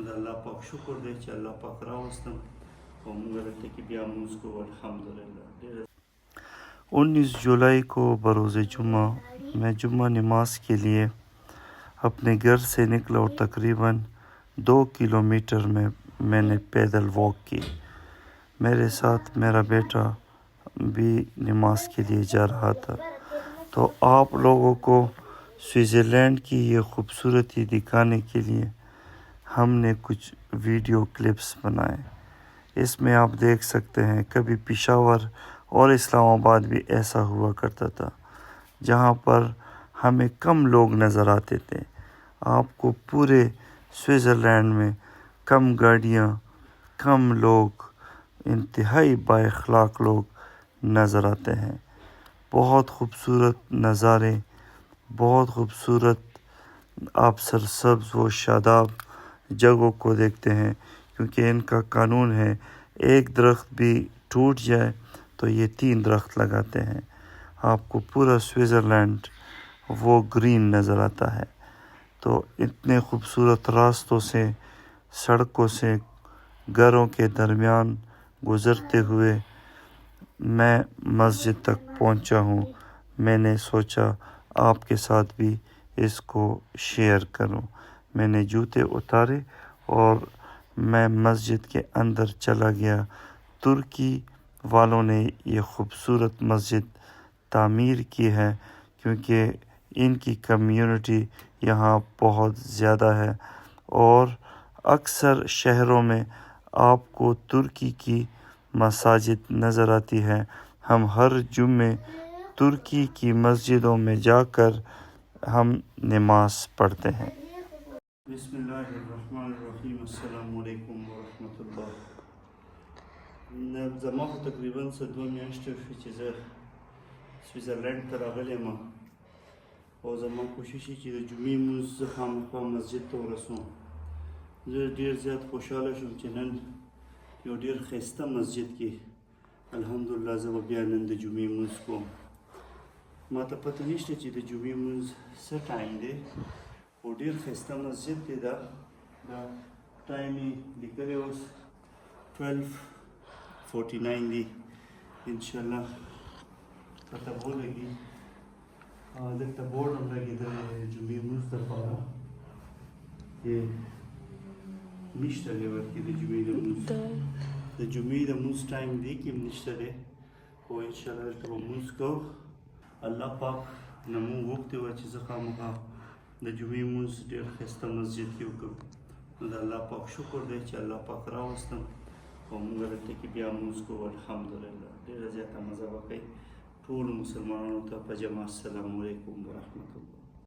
د الله پاک شکر دی چې الله پاک راوستم او موږ دلته کې بیا مونځ کوو الحمدلله. 19 جولائی کو بروز جمعہ میں جمعہ نماز کے لیے اپنے گھر سے نکلا اور تقریباً 2 کلومیٹر میں نے پیدل واک کی. میرے ساتھ میرا بیٹا بھی نماز کے لیے جا رہا تھا. تو آپ لوگوں کو سوئٹزرلینڈ کی یہ خوبصورتی دکھانے کے لیے ہم نے کچھ ویڈیو کلپس بنائے. اس میں آپ دیکھ سکتے ہیں کبھی پشاور اور اسلام آباد بھی ایسا ہوا کرتا تھا جہاں پر ہمیں کم لوگ نظر آتے تھے. آپ کو پورے سوئٹزرلینڈ میں کم گاڑیاں، کم لوگ، انتہائی با اخلاق لوگ نظر آتے ہیں. بہت خوبصورت نظارے، بہت خوبصورت آپ سرسبز و شاداب جگہوں کو دیکھتے ہیں کیونکہ ان کا قانون ہے ایک درخت بھی ٹوٹ جائے تو یہ 3 درخت لگاتے ہیں. آپ کو پورا سوئٹزرلینڈ وہ گرین نظر آتا ہے. تو اتنے خوبصورت راستوں سے، سڑکوں سے، گھروں کے درمیان گزرتے ہوئے میں مسجد تک پہنچا ہوں. میں نے سوچا آپ کے ساتھ بھی اس کو شیئر کروں. میں نے جوتے اتارے اور میں مسجد کے اندر چلا گیا. ترکی والوں نے یہ خوبصورت مسجد تعمیر کی ہے کیونکہ ان کی کمیونٹی یہاں بہت زیادہ ہے اور اکثر شہروں میں آپ کو ترکی کی مساجد نظر آتی ہے. ہم ہر جمعے ترکی کی مسجدوں میں جا کر ہم نماز پڑھتے ہیں. بسم اللہ الرحمن الرحیم. السلام علیکم ورحمۃ اللہ. زما خو تقریبا 2 میاشتې شوې چې زه سویټزرلینډ ته راغلی یم او زما کوشش یې چې د جمعې لمونځ زه خامخا مسجد ته ورسوم. زه ډېر زیات خوشحاله شوم چې نن یو ډېر ښایسته مسجد کې الحمدلله زه به بیا نن د جمعې لمونځ کوم. ما ته پته نشته چې د جمعې لمونځ څه ټایم دی خو ډېر ښایسته مسجد دی. دا ټایم یې لیکلی اوس 12:49 دی. انشاءالله پته به ولګي. دلته بورډ هم لګېدلی دی د جمعې لمونځ دپاره. نشته دی ورکې د جمعې د لمونځ د لمونځ ټایم دی کې هم نشته دی خو انشاءالله دلته به لمونځ کوو. الله پاک نه مونږ غوښتې وه چې زه خامخا د جمعې لمونځ ډېر ښایسته مسجد کې وکړم. نو د الله پاک شکر دی چې الله پاک راوستم او موږ دلته کې بیا لمونځ کوو الحمدلله. ډېره زیاته مزه به کوي. ټولو مسلمانانو ته په جمع السلام علیکم ورحمت الله.